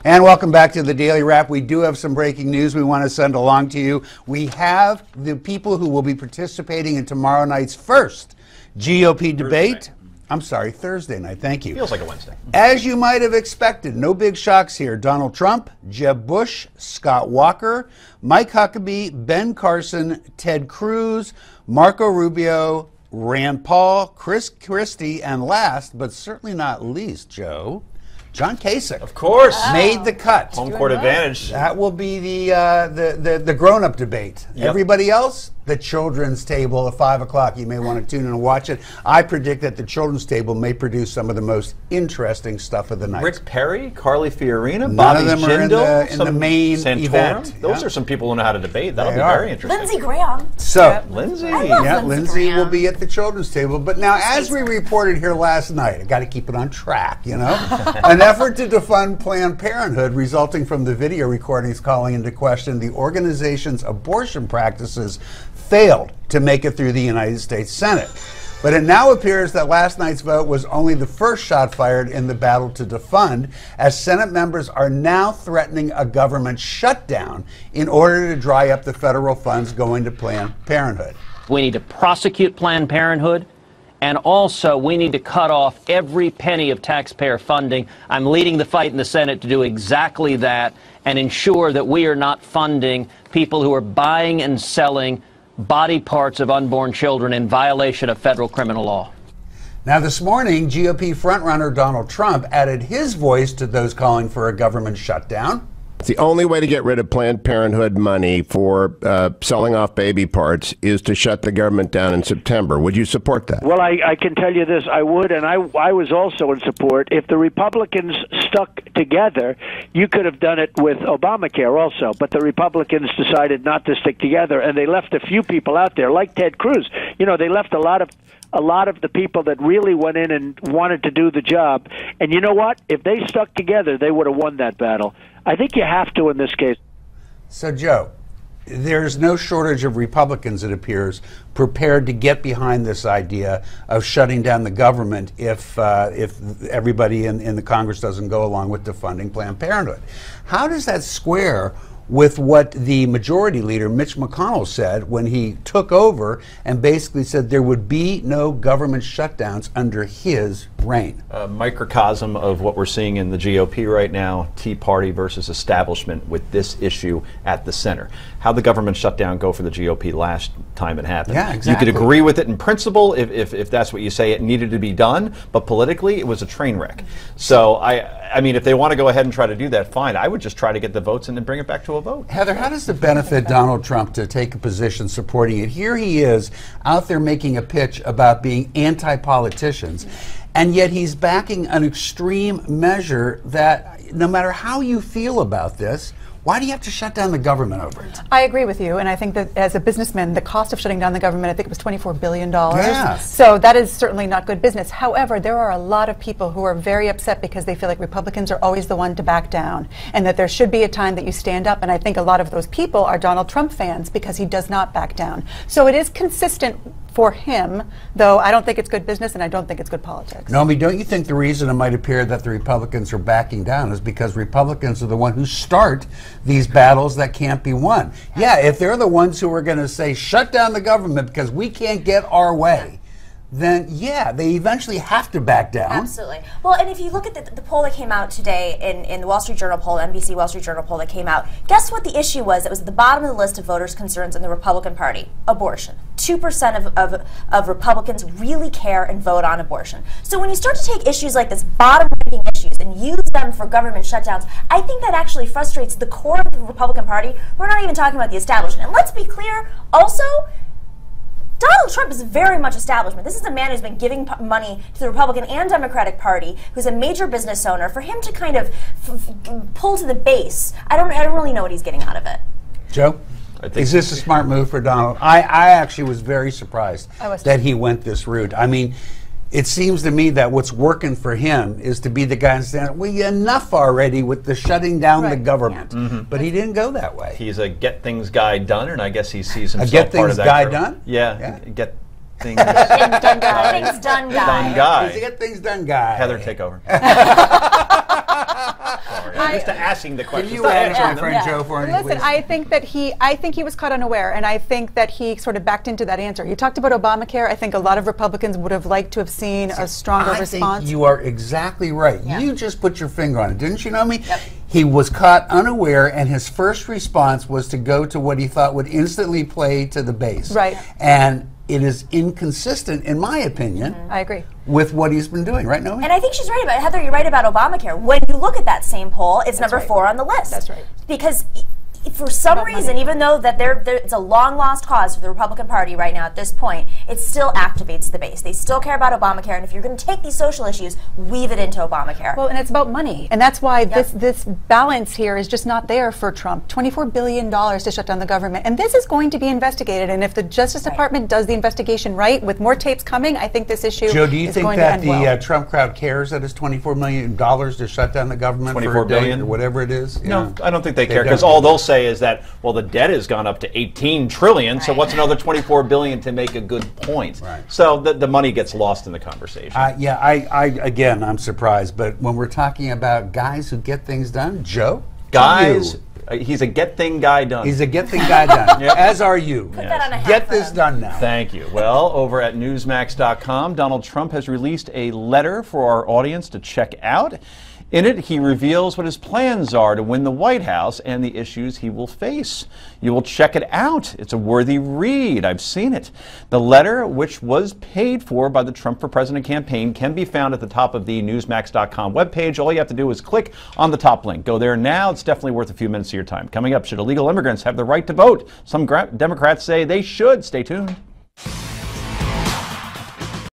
And welcome back to the Daily Wrap. We do have some breaking news we want to send along to you. We have the people who will be participating in tomorrow night's first GOP debate. I'm sorry, Thursday night. Thank you. Feels like a Wednesday. As you might have expected, no big shocks here. Donald Trump, Jeb Bush, Scott Walker, Mike Huckabee, Ben Carson, Ted Cruz, Marco Rubio, Rand Paul, Chris Christie, and last but certainly not least, Joe, John Kasich. Of course. Made the cut. Home court advantage. That will be the grown-up debate. Yep. Everybody else, the children's table at 5 o'clock. You may want to tune in and watch it. I predict that the children's table may produce some of the most interesting stuff of the night. Rick Perry, Carly Fiorina, None Bobby of them Jindal, are in the main Santorum. event. Those Yeah. are some people who know how to debate. That'll They be are. very interesting. Lindsey Graham. So, Lindsey. I love yeah, Lindsey Lindsey Graham. will be at the children's table. But now, as we reported here last night, I got to keep it on track, you know? An effort to defund Planned Parenthood resulting from the video recordings calling into question the organization's abortion practices failed to make it through the United States Senate. But it now appears that last night's vote was only the first shot fired in the battle to defund, as Senate members are now threatening a government shutdown in order to dry up the federal funds going to Planned Parenthood. We need to prosecute Planned Parenthood, and also we need to cut off every penny of taxpayer funding. I'm leading the fight in the Senate to do exactly that and ensure that we are not funding people who are buying and selling body parts of unborn children in violation of federal criminal law. Now, this morning, GOP frontrunner Donald Trump added his voice to those calling for a government shutdown. It's the only way to get rid of Planned Parenthood money for selling off baby parts is to shut the government down in September. Would you support that? Well, I can tell you this, I would, and I was also in support. If the Republicans stuck together, you could have done it with Obamacare also, but the Republicans decided not to stick together, and they left a few people out there, like Ted Cruz. You know, they left a lot of the people that really went in and wanted to do the job. And you know what? If they stuck together, they would have won that battle. I think you have to in this case. So, Joe, there's no shortage of Republicans, it appears, prepared to get behind this idea of shutting down the government if everybody in the Congress doesn't go along with defunding Planned Parenthood. How does that square with what the majority leader, Mitch McConnell, said when he took over and basically said there would be no government shutdowns under his reign? A microcosm of what we're seeing in the GOP right now, Tea Party versus establishment with this issue at the center. How'd the government shutdown go for the GOP last time it happened? Yeah, exactly. You could agree with it in principle if that's what you say it needed to be done, but politically it was a train wreck. So I mean, if they want to go ahead and try to do that, fine. I would just try to get the votes and then bring it back to a vote. Heather, how does it benefit Donald Trump to take a position supporting it? Here he is out there making a pitch about being anti-politicians, and yet he's backing an extreme measure that no matter how you feel about this, why do you have to shut down the government over it? I agree with you, and I think that as a businessman, the cost of shutting down the government, I think it was $24 billion. Yes. So that is certainly not good business. However, there are a lot of people who are very upset because they feel like Republicans are always the one to back down, and that there should be a time that you stand up, and I think a lot of those people are Donald Trump fans because he does not back down. So it is consistent for him, though I don't think it's good business and I don't think it's good politics. Naomi, don't you think the reason it might appear that the Republicans are backing down is because Republicans are the ones who start these battles that can't be won? Yeah, if they're the ones who are going to say, shut down the government because we can't get our way, then yeah, they eventually have to back down. Absolutely. Well, and if you look at the poll that came out today in the Wall Street Journal poll, NBC Wall Street Journal poll that came out, guess what the issue was that was at the bottom of the list of voters' concerns in the Republican Party? Abortion. 2% of Republicans really care and vote on abortion. So when you start to take issues like this, bottom-ranking issues, and use them for government shutdowns, I think that actually frustrates the core of the Republican Party. We're not even talking about the establishment. And let's be clear, also, Donald Trump is very much establishment. This is a man who's been giving money to the Republican and Democratic Party, who's a major business owner. For him to kind of pull to the base, I don't really know what he's getting out of it. Joe? Is this a smart move for Donald? I actually was very surprised that he went this route. I mean, it seems to me that what's working for him is to be the guy and say, well, enough already with the shutting down the government. Yeah. But he didn't go that way. He's a get things guy done, and I guess he sees himself get part things of that guy group. done? Yeah, get things done guy. Things done guy. Done guy. He's a get things done guy. Heather, take over. I'm just asking the question. Can you answer my friend Joe for me, Listen, please? I think he was caught unaware, and I think that he sort of backed into that answer. You talked about Obamacare. I think a lot of Republicans would have liked to have seen a stronger response. I think you are exactly right. Yeah. You just put your finger on it, didn't you know me? Yep. He was caught unaware, and his first response was to go to what he thought would instantly play to the base. Right. And it is inconsistent, in my opinion, I agree. with what he's been doing, right, Noe? And I think she's right about it. Heather, you're right about Obamacare. When you look at that same poll, it's number 4 on the list. That's right. Because for some reason, even though that it's a long lost cause for the Republican Party right now at this point, it still activates the base. They still care about Obamacare, and if you're going to take these social issues, weave it into Obamacare. Well, and it's about money, and that's why this balance here is just not there for Trump. $24 billion to shut down the government, and this is going to be investigated. And if the Justice Department does the investigation right, with more tapes coming, I think this issue Joe, do you is think going that to end the well. Trump crowd cares that it's $24 million to shut down the government for $24 a day billion? or whatever it is? No, I don't think they They care, because don't. all they'll say is that, well, the debt has gone up to $18 trillion, so what's another $24 billion to make a good point? Right. So the money gets lost in the conversation. Again, I'm surprised, but when we're talking about guys who get things done, Joe, Guys, you. he's a get thing guy done. He's a get thing guy done, as are you. Put that on a hat Get for this him. done now. Thank you. Well, over at Newsmax.com, Donald Trump has released a letter for our audience to check out. In it, he reveals what his plans are to win the White House and the issues he will face. You will check it out. It's a worthy read. I've seen it. The letter, which was paid for by the Trump for President campaign, can be found at the top of the Newsmax.com webpage. All you have to do is click on the top link. Go there now. It's definitely worth a few minutes of your time. Coming up, should illegal immigrants have the right to vote? Some Democrats say they should. Stay tuned.